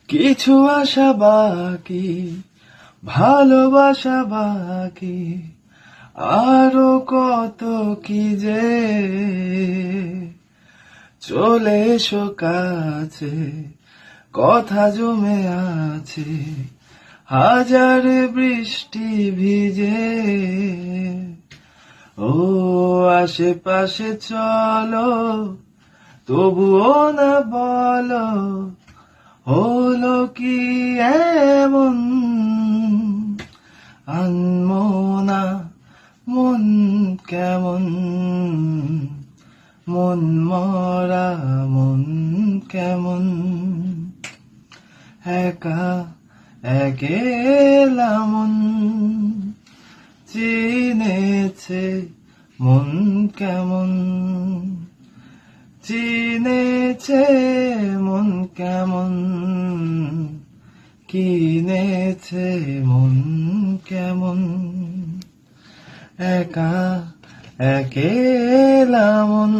কিছু আশা বাকি, ভালোবাসা বাকি, আরো কত কি যে। চলে এসো কাছে, কথা জমে আছে হাজার বৃষ্টি ভিজে। ও আশেপাশে চলো, তবুও না বলো হলো কি এমন। আনমনা মন কেমন, মন মরা মন কেমন। একা একেলা মন চিনেছে মন কেমন, চিনেছে মন কেমন, কিনেছে মন কেমন। একা একেলা মন।